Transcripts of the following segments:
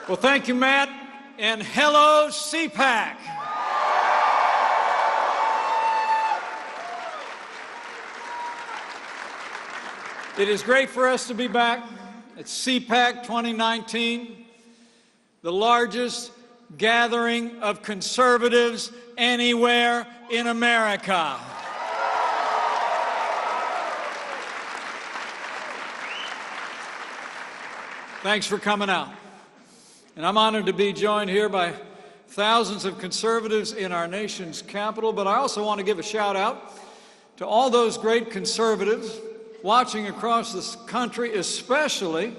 Well, thank you, Matt, and hello, CPAC. It is great for us to be back at CPAC 2019, the largest gathering of conservatives anywhere in America. Thanks for coming out. And I'm honored to be joined here by thousands of conservatives in our nation's capital, but I also want to give a shout out to all those great conservatives watching across this country, especially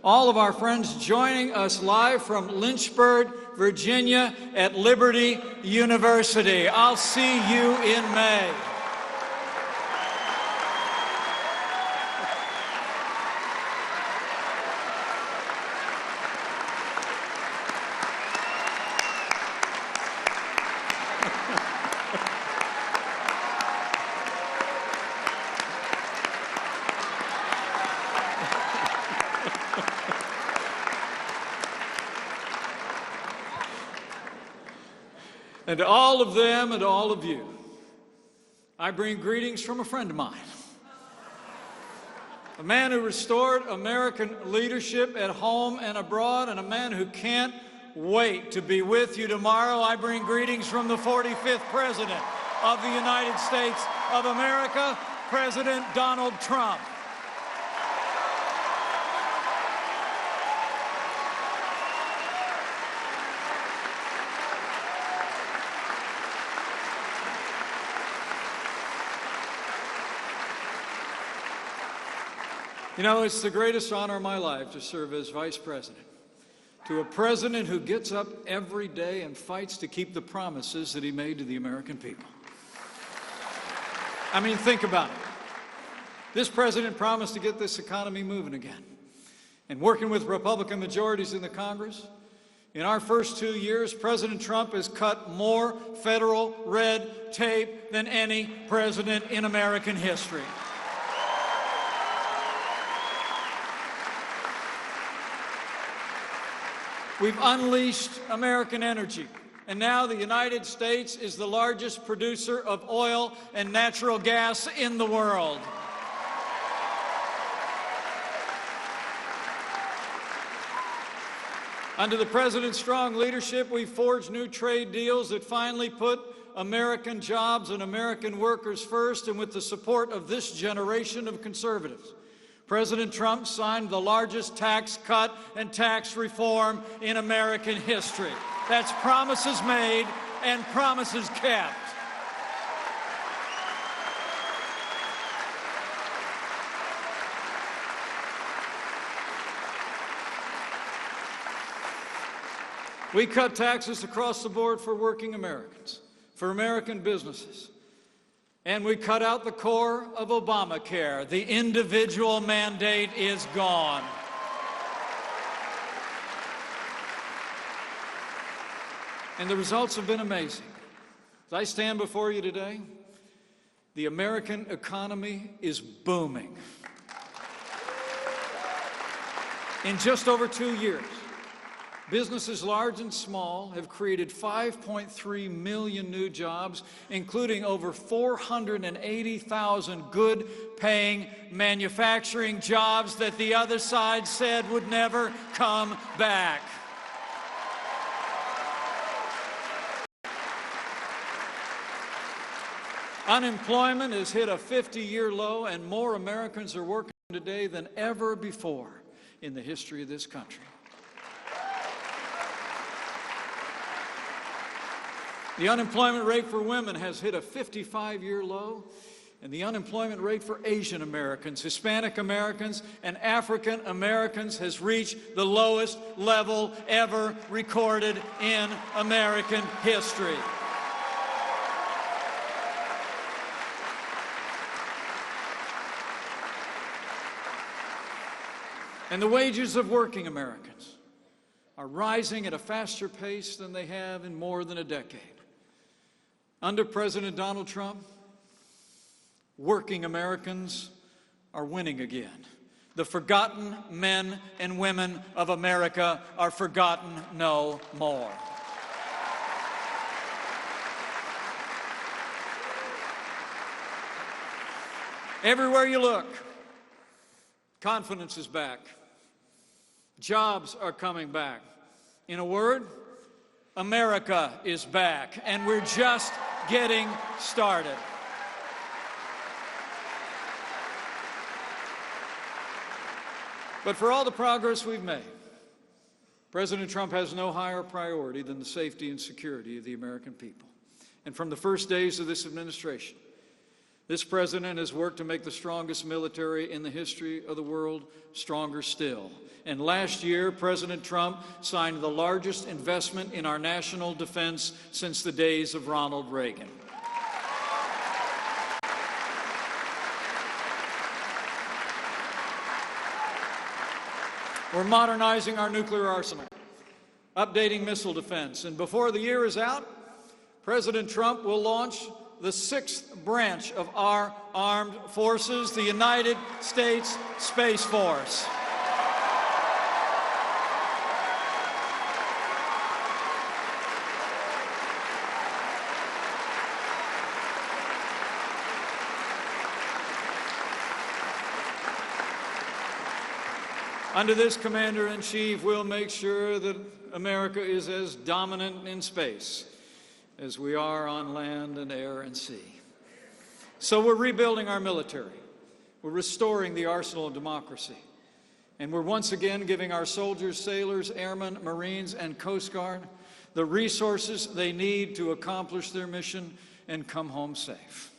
all of our friends joining us live from Lynchburg, Virginia at Liberty University. I'll see you in May. And to all of them and to all of you, I bring greetings from a friend of mine, a man who restored American leadership at home and abroad, and a man who can't wait to be with you tomorrow. I bring greetings from the 45th President of the United States of America, President Donald Trump. You know, it's the greatest honor of my life to serve as Vice President to a president who gets up every day and fights to keep the promises that he made to the American people. I mean, think about it. This president promised to get this economy moving again. And working with Republican majorities in the Congress, in our first 2 years, President Trump has cut more federal red tape than any president in American history. We've unleashed American energy, and now the United States is the largest producer of oil and natural gas in the world. Under the President's strong leadership, we've forged new trade deals that finally put American jobs and American workers first, and with the support of this generation of conservatives, President Trump signed the largest tax cut and tax reform in American history. That's promises made and promises kept. We cut taxes across the board for working Americans, for American businesses. And we cut out the core of Obamacare. The individual mandate is gone. And the results have been amazing. As I stand before you today, the American economy is booming. In just over 2 years, businesses large and small have created 5.3 million new jobs, including over 480,000 good-paying manufacturing jobs that the other side said would never come back. Unemployment has hit a 50-year low, and more Americans are working today than ever before in the history of this country. The unemployment rate for women has hit a 55-year low, and the unemployment rate for Asian Americans, Hispanic Americans, and African Americans has reached the lowest level ever recorded in American history. And the wages of working Americans are rising at a faster pace than they have in more than a decade. Under President Donald Trump, working Americans are winning again. The forgotten men and women of America are forgotten no more. Everywhere you look, confidence is back. Jobs are coming back. In a word, America is back, and we're just getting started. But for all the progress we've made, President Trump has no higher priority than the safety and security of the American people. And from the first days of this administration, this president has worked to make the strongest military in the history of the world stronger still. And last year, President Trump signed the largest investment in our national defense since the days of Ronald Reagan. We're modernizing our nuclear arsenal, updating missile defense, and before the year is out, President Trump will launch the 6th branch of our armed forces, the United States Space Force. Under this Commander-in-Chief, we'll make sure that America is as dominant in space as we are on land and air and sea. So we're rebuilding our military. We're restoring the arsenal of democracy. And we're once again giving our soldiers, sailors, airmen, Marines, and Coast Guard the resources they need to accomplish their mission and come home safe.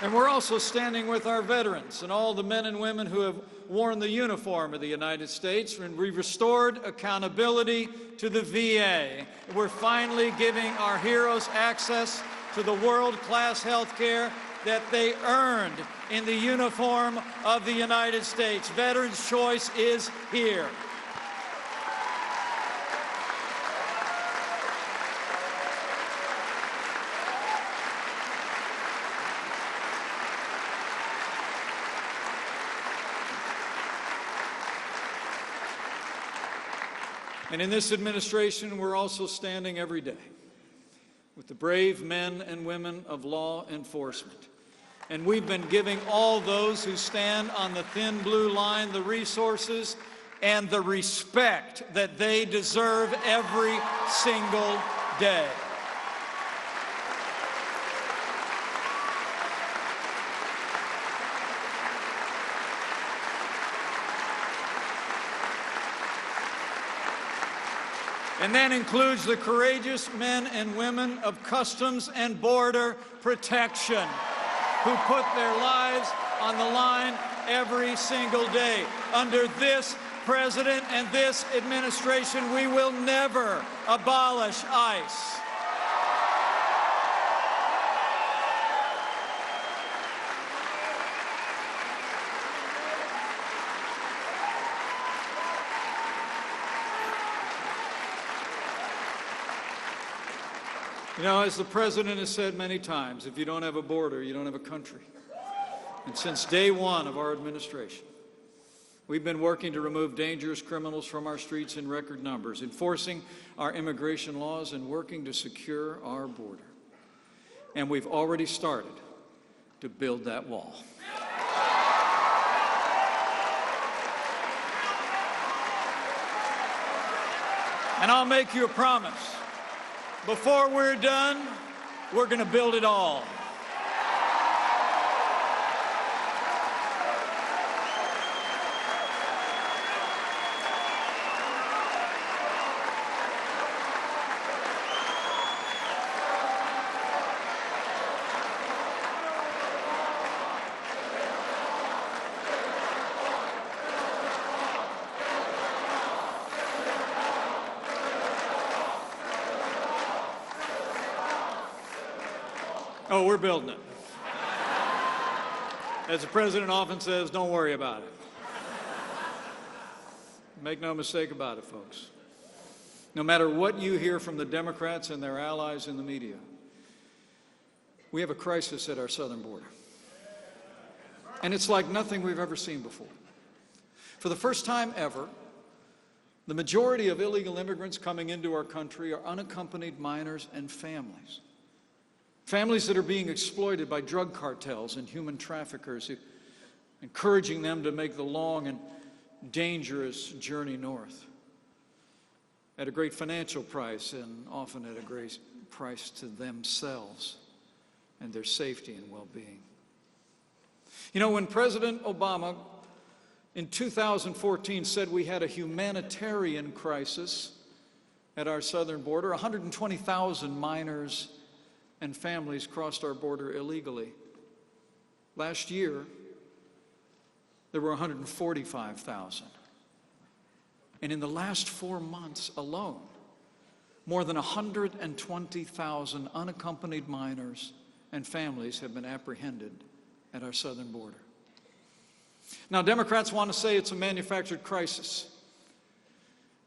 And we're also standing with our veterans and all the men and women who have worn the uniform of the United States, and we restored accountability to the VA. We're finally giving our heroes access to the world-class health care that they earned in the uniform of the United States. Veterans' choice is here. And in this administration, we're also standing every day with the brave men and women of law enforcement. And we've been giving all those who stand on the thin blue line the resources and the respect that they deserve every single day. And that includes the courageous men and women of Customs and Border Protection who put their lives on the line every single day. Under this president and this administration, we will never abolish ICE. You know, as the president has said many times, if you don't have a border, you don't have a country. And since day one of our administration, we've been working to remove dangerous criminals from our streets in record numbers, enforcing our immigration laws and working to secure our border. And we've already started to build that wall. And I'll make you a promise. Before we're done, we're going to build it all. Oh, we're building it. As the president often says, don't worry about it. Make no mistake about it, folks. No matter what you hear from the Democrats and their allies in the media, We have a crisis at our southern border. And it's like nothing we've ever seen before. For the first time ever, the majority of illegal immigrants coming into our country are unaccompanied minors and families. Families that are being exploited by drug cartels and human traffickers, encouraging them to make the long and dangerous journey north at a great financial price and often at a great price to themselves and their safety and well-being. You know, when President Obama in 2014 said we had a humanitarian crisis at our southern border, 120,000 minors and families crossed our border illegally. Last year, there were 145,000. And in the last 4 months alone, more than 120,000 unaccompanied minors and families have been apprehended at our southern border. Now, Democrats want to say it's a manufactured crisis,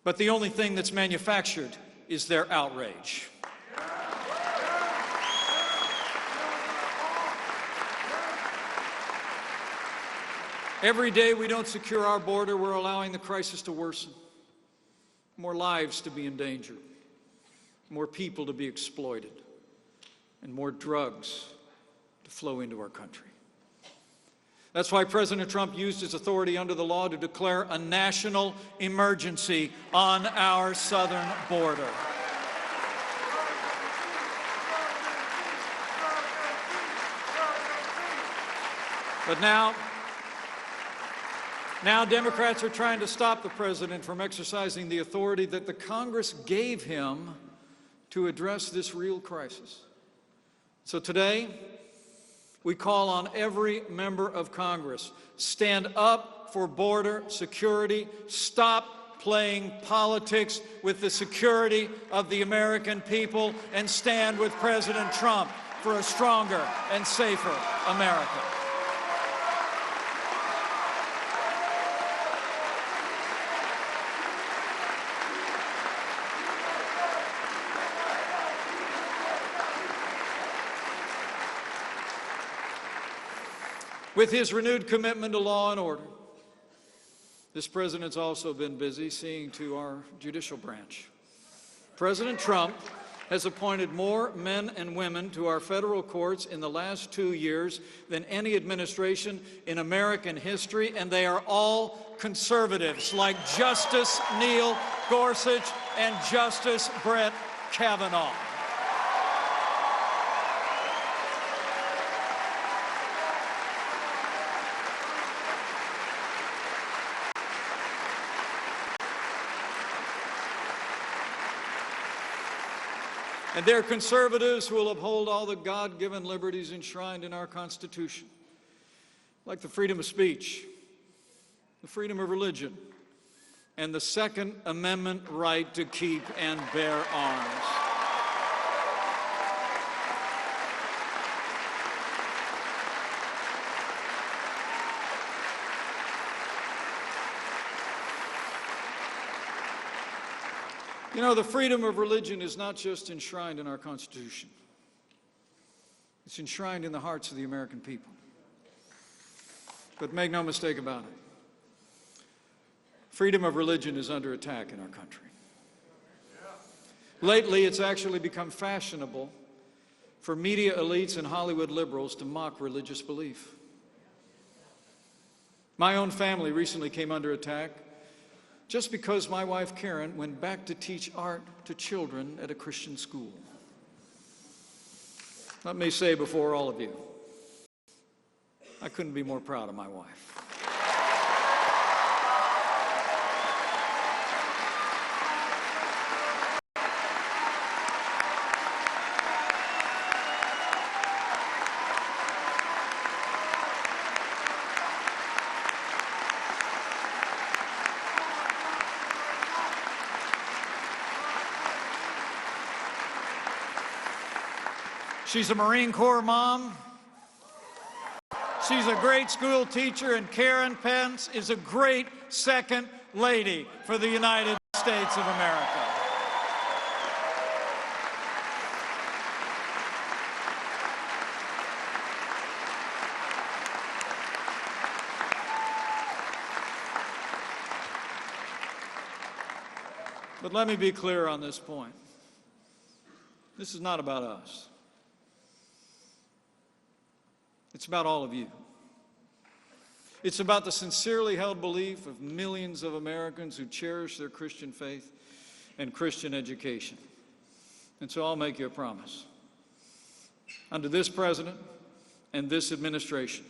but the only thing that's manufactured is their outrage. Every day we don't secure our border, we're allowing the crisis to worsen, more lives to be endangered, more people to be exploited, and more drugs to flow into our country. That's why President Trump used his authority under the law to declare a national emergency on our southern border. But now Democrats are trying to stop the president from exercising the authority that the Congress gave him to address this real crisis. So today, we call on every member of Congress, stand up for border security, stop playing politics with the security of the American people, and stand with President Trump for a stronger and safer America. With his renewed commitment to law and order, this president's also been busy seeing to our judicial branch. President Trump has appointed more men and women to our federal courts in the last 2 years than any administration in American history, and they are all conservatives like Justice Neil Gorsuch and Justice Brett Kavanaugh. And they're conservatives who will uphold all the God-given liberties enshrined in our Constitution, like the freedom of speech, the freedom of religion, and the Second Amendment right to keep and bear arms. You know, the freedom of religion is not just enshrined in our Constitution. It's enshrined in the hearts of the American people. But make no mistake about it, freedom of religion is under attack in our country. Lately, it's actually become fashionable for media elites and Hollywood liberals to mock religious belief. My own family recently came under attack just because my wife Karen went back to teach art to children at a Christian school. Let me say before all of you, I couldn't be more proud of my wife. She's a Marine Corps mom. She's a great school teacher, and Karen Pence is a great second lady for the United States of America. But let me be clear on this point. This is not about us. It's about all of you. It's about the sincerely held belief of millions of Americans who cherish their Christian faith and Christian education. And so I'll make you a promise. Under this president and this administration,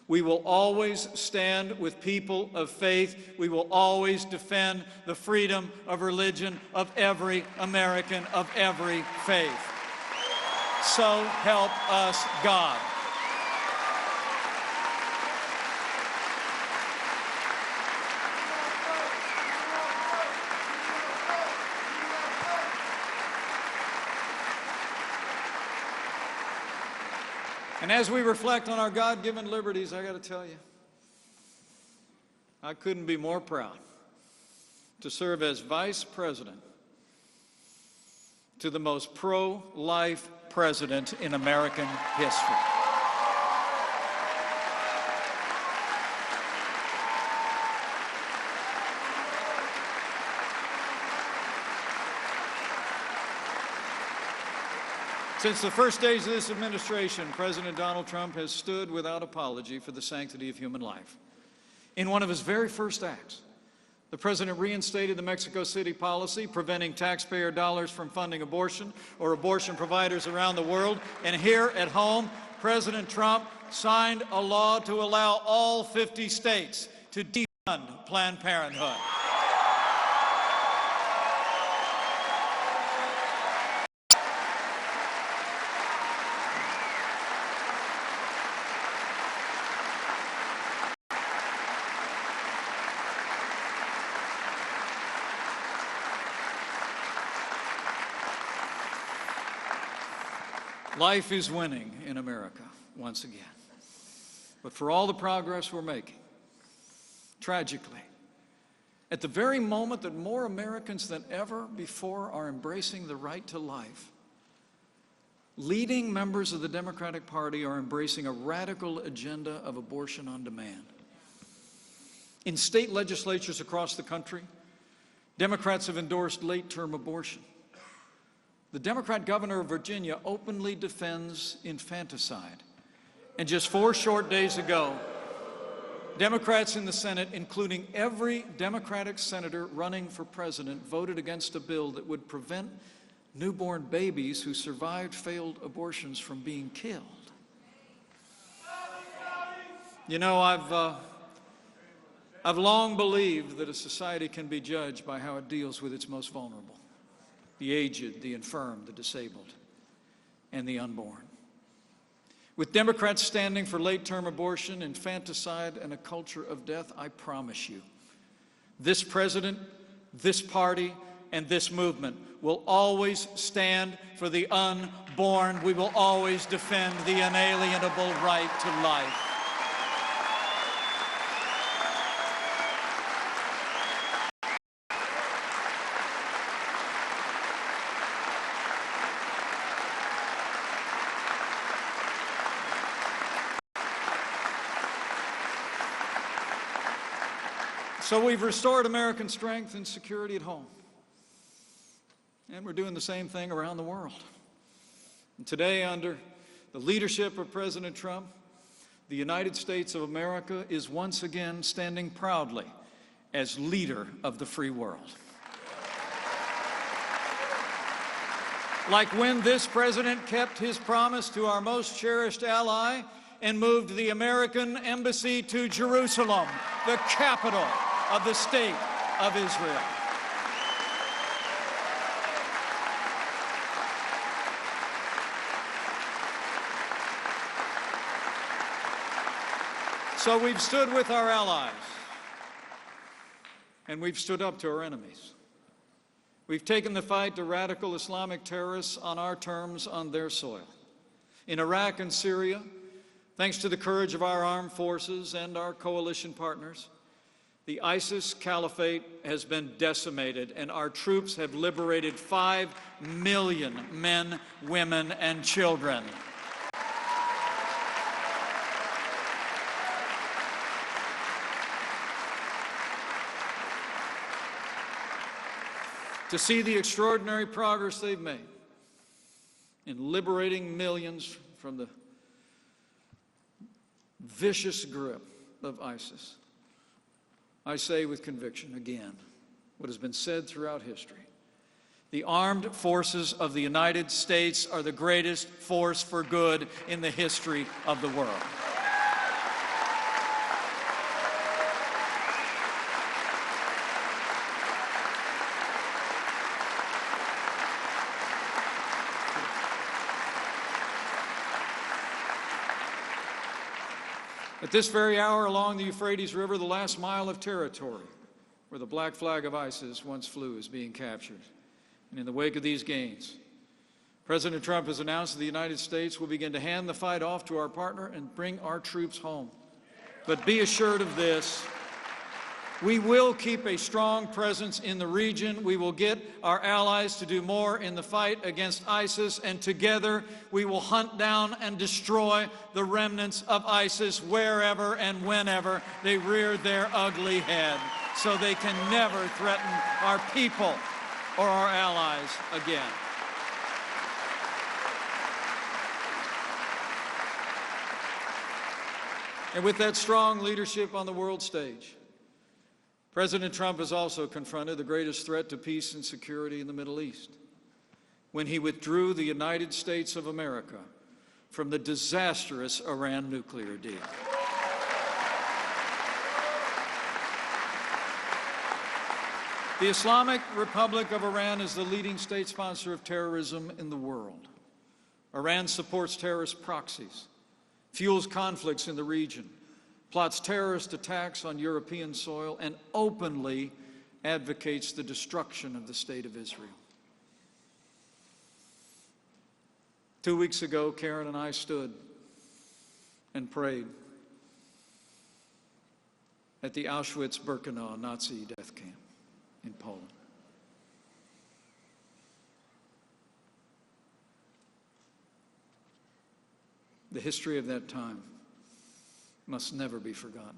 we will always stand with people of faith. We will always defend the freedom of religion of every American of every faith. So help us God. And as we reflect on our God-given liberties, I got to tell you, I couldn't be more proud to serve as Vice President to the most pro-life president in American history. Since the first days of this administration, President Donald Trump has stood without apology for the sanctity of human life. In one of his very first acts, the president reinstated the Mexico City policy preventing taxpayer dollars from funding abortion or abortion providers around the world. And here at home, President Trump signed a law to allow all 50 states to defund Planned Parenthood. Life is winning in America once again. But for all the progress we're making, tragically, at the very moment that more Americans than ever before are embracing the right to life, leading members of the Democratic Party are embracing a radical agenda of abortion on demand. In state legislatures across the country, Democrats have endorsed late-term abortion. The Democrat governor of Virginia openly defends infanticide. And just 4 short days ago, Democrats in the Senate, including every Democratic senator running for president, voted against a bill that would prevent newborn babies who survived failed abortions from being killed. You know, I've long believed that a society can be judged by how it deals with its most vulnerable. The aged, the infirm, the disabled, and the unborn. With Democrats standing for late-term abortion, infanticide, and a culture of death, I promise you, this president, this party, and this movement will always stand for the unborn. We will always defend the inalienable right to life. So we've restored American strength and security at home. And we're doing the same thing around the world. And today, under the leadership of President Trump, the United States of America is once again standing proudly as leader of the free world. Like when this president kept his promise to our most cherished ally and moved the American embassy to Jerusalem, the capital of the state of Israel. So we've stood with our allies, and we've stood up to our enemies. We've taken the fight to radical Islamic terrorists on our terms, on their soil. In Iraq and Syria, thanks to the courage of our armed forces and our coalition partners, the ISIS caliphate has been decimated, and our troops have liberated 5 million men, women, and children. to see the extraordinary progress they've made in liberating millions from the vicious grip of ISIS. I say with conviction again what has been said throughout history. The armed forces of the United States are the greatest force for good in the history of the world. At this very hour, along the Euphrates River, the last mile of territory where the black flag of ISIS once flew is being captured. And in the wake of these gains, President Trump has announced that the United States will begin to hand the fight off to our partner and bring our troops home. But be assured of this, we will keep a strong presence in the region. We will get our allies to do more in the fight against ISIS, and together we will hunt down and destroy the remnants of ISIS wherever and whenever they rear their ugly head, so they can never threaten our people or our allies again. And with that strong leadership on the world stage, President Trump has also confronted the greatest threat to peace and security in the Middle East when he withdrew the United States of America from the disastrous Iran nuclear deal. The Islamic Republic of Iran is the leading state sponsor of terrorism in the world. Iran supports terrorist proxies, fuels conflicts in the region, plots terrorist attacks on European soil, and openly advocates the destruction of the State of Israel. 2 weeks ago, Karen and I stood and prayed at the Auschwitz-Birkenau Nazi death camp in Poland. The history of that time must never be forgotten.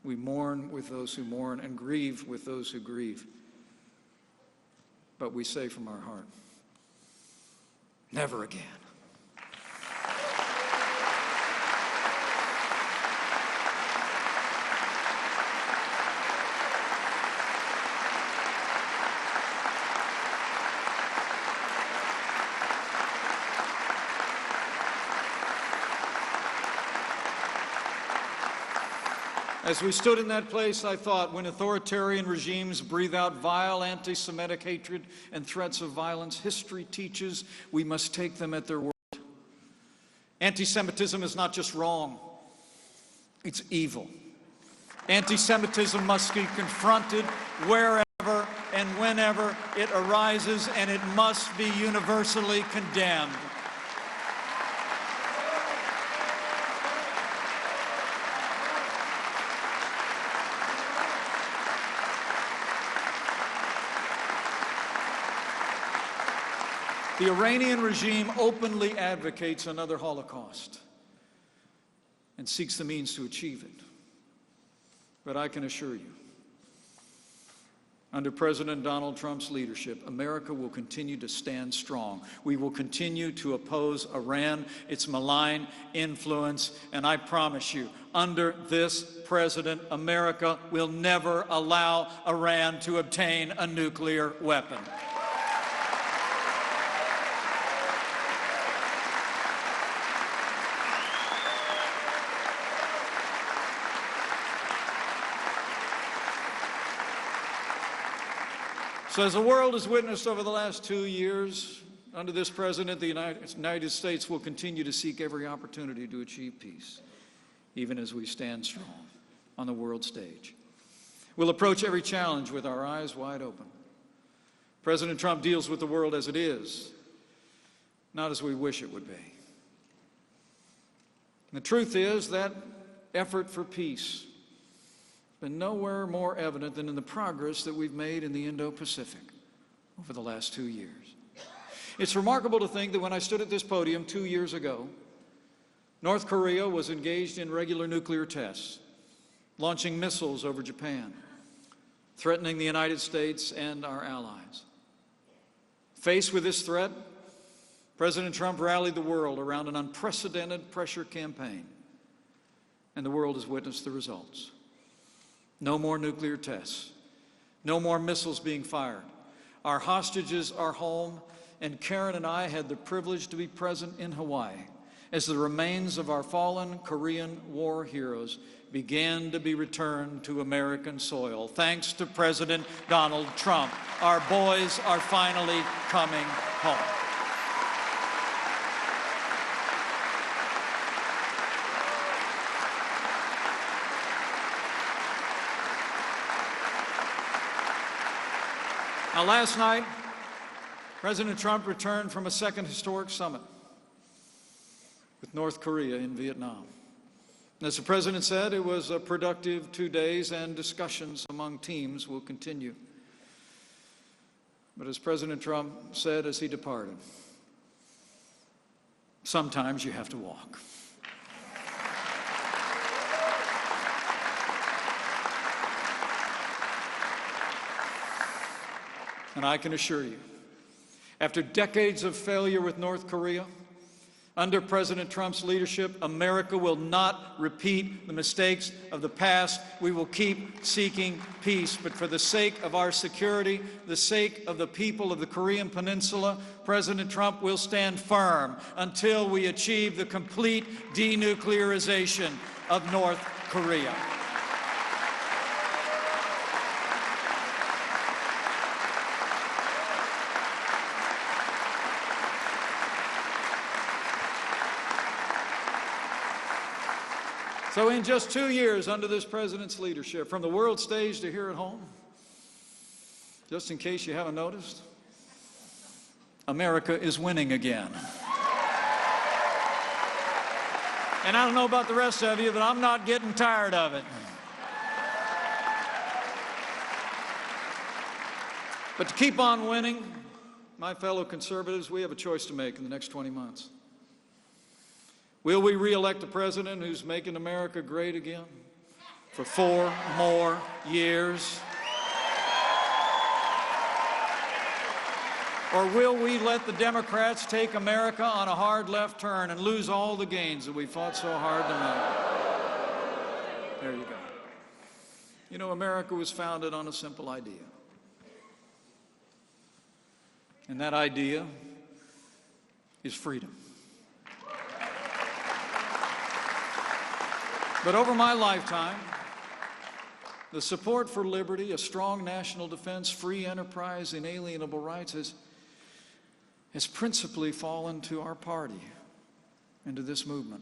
We mourn with those who mourn and grieve with those who grieve. But we say from our heart, never again. As we stood in that place, I thought, when authoritarian regimes breathe out vile anti-Semitic hatred and threats of violence, history teaches we must take them at their word. Anti-Semitism is not just wrong, it's evil. Anti-Semitism must be confronted wherever and whenever it arises, and it must be universally condemned. The Iranian regime openly advocates another Holocaust and seeks the means to achieve it. But I can assure you, under President Donald Trump's leadership, America will continue to stand strong. We will continue to oppose Iran, its malign influence, and I promise you, under this president, America will never allow Iran to obtain a nuclear weapon. So as the world has witnessed over the last 2 years, under this president, the United States will continue to seek every opportunity to achieve peace, even as we stand strong on the world stage. We'll approach every challenge with our eyes wide open. President Trump deals with the world as it is, not as we wish it would be. And the truth is that effort for peace been nowhere more evident than in the progress that we've made in the Indo-Pacific over the last 2 years. It's remarkable to think that when I stood at this podium 2 years ago, North Korea was engaged in regular nuclear tests, launching missiles over Japan, threatening the United States and our allies. Faced with this threat, President Trump rallied the world around an unprecedented pressure campaign, and the world has witnessed the results. No more nuclear tests, no more missiles being fired. Our hostages are home, and Karen and I had the privilege to be present in Hawaii as the remains of our fallen Korean War heroes began to be returned to American soil. Thanks to President Donald Trump, our boys are finally coming home. Now, last night, President Trump returned from a second historic summit with North Korea in Vietnam. As the President said, it was a productive 2 days, and discussions among teams will continue. But as President Trump said as he departed, sometimes you have to walk. And I can assure you, after decades of failure with North Korea, under President Trump's leadership, America will not repeat the mistakes of the past. We will keep seeking peace. But for the sake of our security, the sake of the people of the Korean Peninsula, President Trump will stand firm until we achieve the complete denuclearization of North Korea. So in just 2 years under this president's leadership, from the world stage to here at home, just in case you haven't noticed, America is winning again. And I don't know about the rest of you, but I'm not getting tired of it. But to keep on winning, my fellow conservatives, we have a choice to make in the next 20 months. Will we re-elect a president who's making America great again for 4 more years? Or will we let the Democrats take America on a hard left turn and lose all the gains that we fought so hard to make? There you go. You know, America was founded on a simple idea. And that idea is freedom. But over my lifetime, the support for liberty, a strong national defense, free enterprise, inalienable rights has principally fallen to our party and to this movement.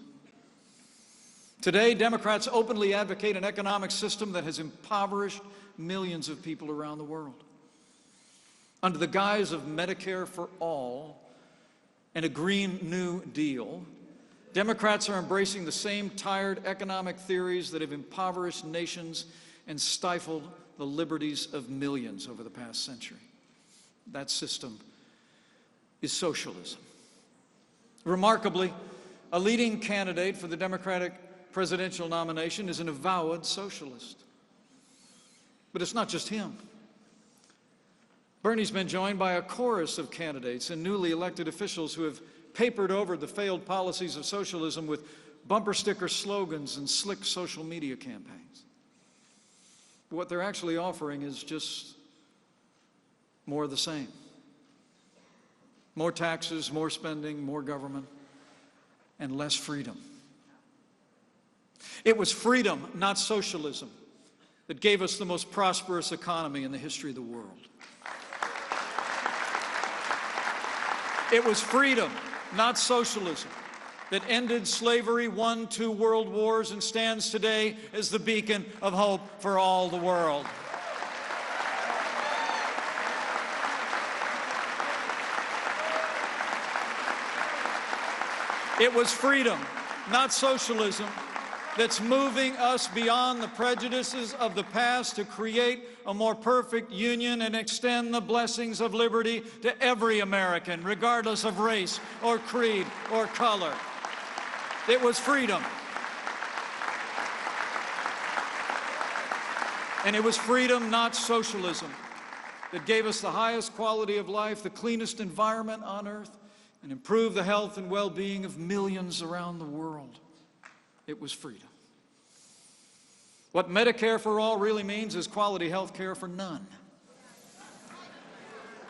Today, Democrats openly advocate an economic system that has impoverished millions of people around the world. Under the guise of Medicare for all and a Green New Deal, Democrats are embracing the same tired economic theories that have impoverished nations and stifled the liberties of millions over the past century. That system is socialism. Remarkably, a leading candidate for the Democratic presidential nomination is an avowed socialist. But it's not just him. Bernie's been joined by a chorus of candidates and newly elected officials who have papered over the failed policies of socialism with bumper sticker slogans and slick social media campaigns. What they're actually offering is just more of the same. More taxes, more spending, more government, and less freedom. It was freedom, not socialism, that gave us the most prosperous economy in the history of the world. It was freedom, not socialism, that ended slavery, won 2 world wars, and stands today as the beacon of hope for all the world. It was freedom, not socialism, that's moving us beyond the prejudices of the past to create a more perfect union and extend the blessings of liberty to every American, regardless of race or creed or color. It was freedom. And it was freedom, not socialism, that gave us the highest quality of life, the cleanest environment on earth, and improved the health and well-being of millions around the world. It was freedom. What Medicare for all really means is quality health care for none.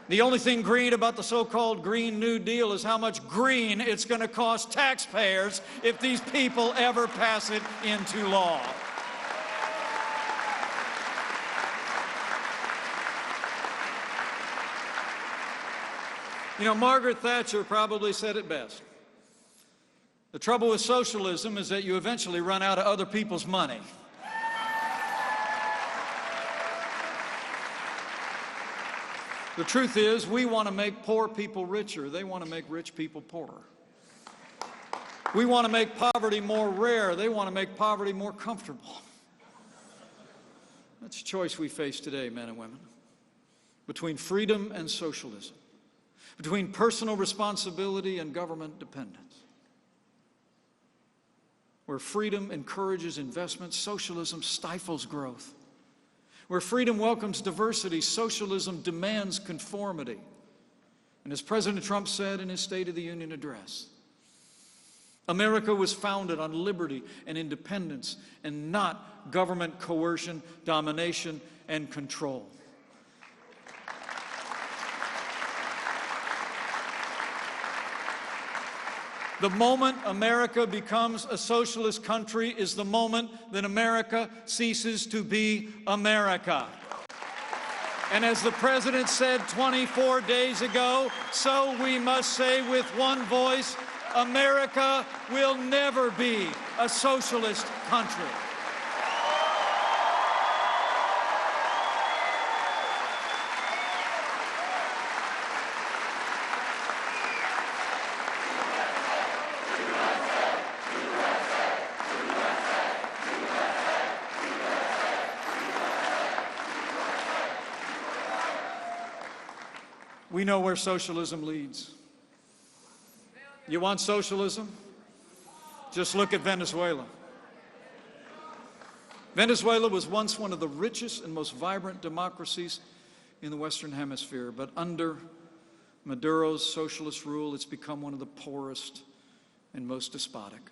The only thing green about the so-called Green New Deal is how much green it's going to cost taxpayers if these people ever pass it into law. You know, Margaret Thatcher probably said it best. The trouble with socialism is that you eventually run out of other people's money. The truth is, we want to make poor people richer. They want to make rich people poorer. We want to make poverty more rare. They want to make poverty more comfortable. That's a choice we face today, men and women, between freedom and socialism, between personal responsibility and government dependence. Where freedom encourages investment, socialism stifles growth. Where freedom welcomes diversity, socialism demands conformity. And as President Trump said in his State of the Union address, America was founded on liberty and independence and not government coercion, domination, and control. The moment America becomes a socialist country is the moment that America ceases to be America. And as the President said 24 days ago, so we must say with one voice, America will never be a socialist country. We know where socialism leads. You want socialism? Just look at Venezuela. Venezuela was once one of the richest and most vibrant democracies in the Western Hemisphere, but under Maduro's socialist rule, it's become one of the poorest and most despotic.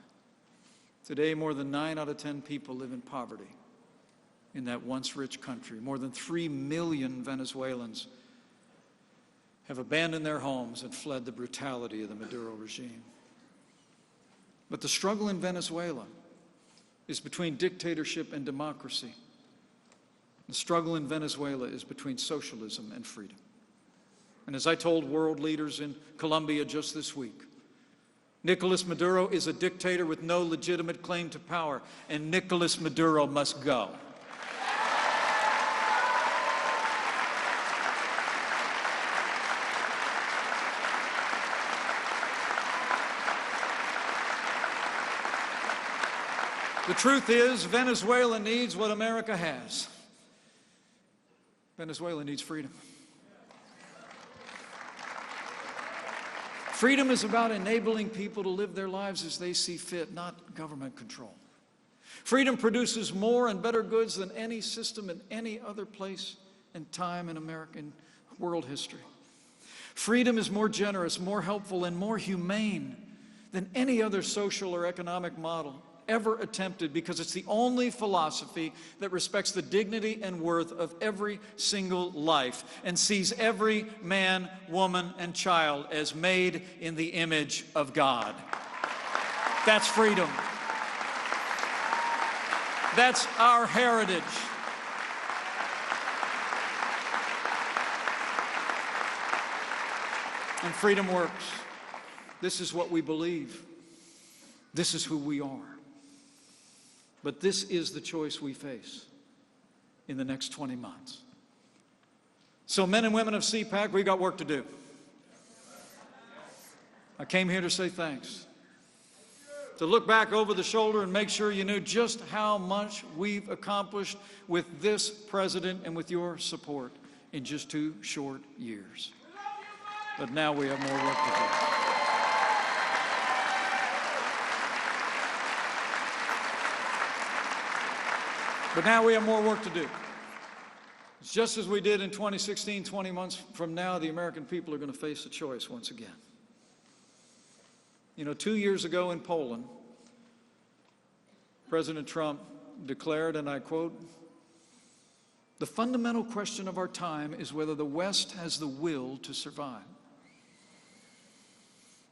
Today, more than 9 out of 10 people live in poverty in that once rich country. More than 3 million Venezuelans have abandoned their homes and fled the brutality of the Maduro regime. But the struggle in Venezuela is between dictatorship and democracy. The struggle in Venezuela is between socialism and freedom. And as I told world leaders in Colombia just this week, Nicolas Maduro is a dictator with no legitimate claim to power, and Nicolas Maduro must go. The truth is, Venezuela needs what America has. Venezuela needs freedom. Freedom is about enabling people to live their lives as they see fit, not government control. Freedom produces more and better goods than any system in any other place and time in American world history. Freedom is more generous, more helpful, and more humane than any other social or economic model ever attempted, because it's the only philosophy that respects the dignity and worth of every single life and sees every man, woman, and child as made in the image of God. That's freedom. That's our heritage. And freedom works. This is what we believe. This is who we are. But this is the choice we face in the next 20 months. So men and women of CPAC, we got work to do. I came here to say thanks. To look back over the shoulder and make sure you knew just how much we've accomplished with this president and with your support in just 2 short years. But now we have more work to do. But now we have more work to do. Just as we did in 2016, 20 months from now, the American people are going to face a choice once again. You know, 2 years ago in Poland, President Trump declared, and I quote, "The fundamental question of our time is whether the West has the will to survive."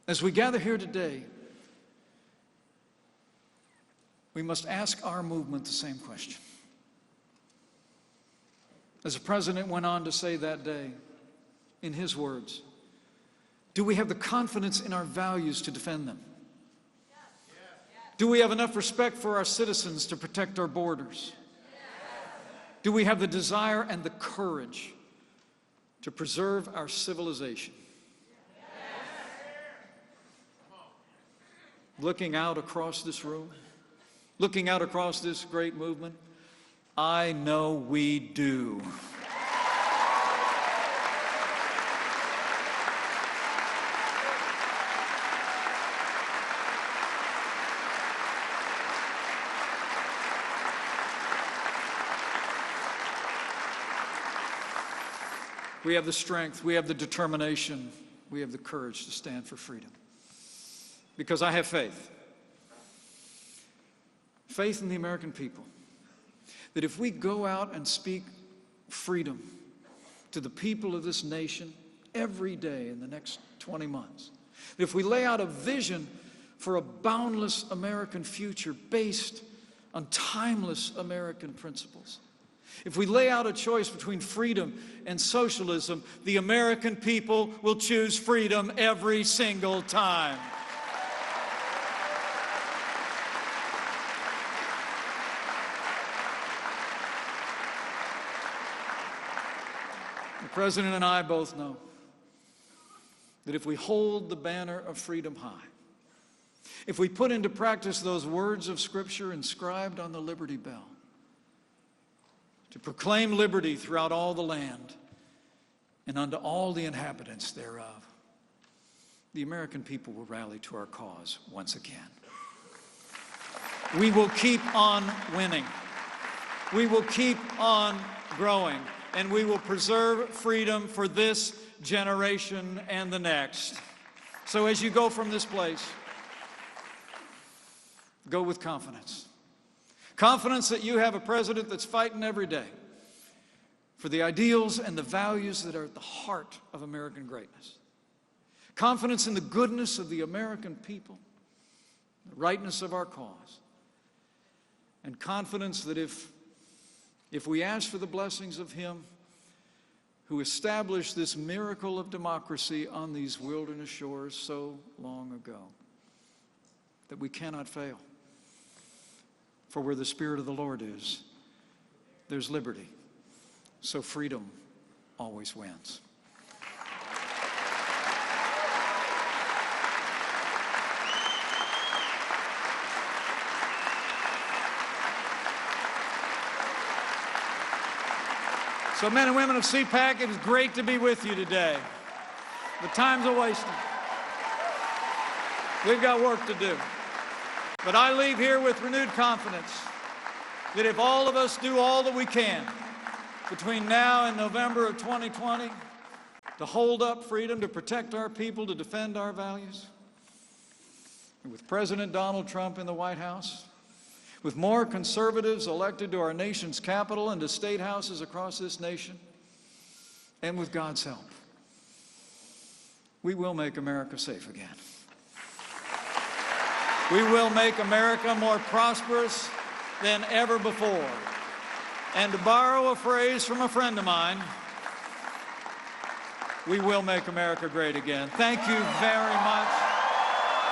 As we gather here today, we must ask our movement the same question. As the President went on to say that day, in his words, do we have the confidence in our values to defend them? Do we have enough respect for our citizens to protect our borders? Do we have the desire and the courage to preserve our civilization? Looking out across this room, looking out across this great movement, I know we do. We have the strength, we have the determination, we have the courage to stand for freedom. Because I have faith. Faith in the American people. That if we go out and speak freedom to the people of this nation every day in the next 20 months, if we lay out a vision for a boundless American future based on timeless American principles, if we lay out a choice between freedom and socialism, the American people will choose freedom every single time. The President and I both know that if we hold the banner of freedom high, if we put into practice those words of Scripture inscribed on the Liberty Bell, to proclaim liberty throughout all the land and unto all the inhabitants thereof, the American people will rally to our cause once again. We will keep on winning. We will keep on growing. And we will preserve freedom for this generation and the next. So as you go from this place, go with confidence. Confidence that you have a president that's fighting every day for the ideals and the values that are at the heart of American greatness. Confidence in the goodness of the American people, the rightness of our cause. And confidence that if we ask for the blessings of Him who established this miracle of democracy on these wilderness shores so long ago, that we cannot fail. For where the Spirit of the Lord is, there's liberty. So freedom always wins. So men and women of CPAC, it is great to be with you today. The time's a-wasting. We've got work to do. But I leave here with renewed confidence that if all of us do all that we can between now and November of 2020 to hold up freedom, to protect our people, to defend our values, and with President Donald Trump in the White House, with more conservatives elected to our nation's capital and to state houses across this nation, and with God's help, we will make America safe again. We will make America more prosperous than ever before. And to borrow a phrase from a friend of mine, we will make America great again. Thank you very much.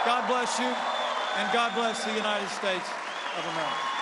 God bless you, and God bless the United States of America.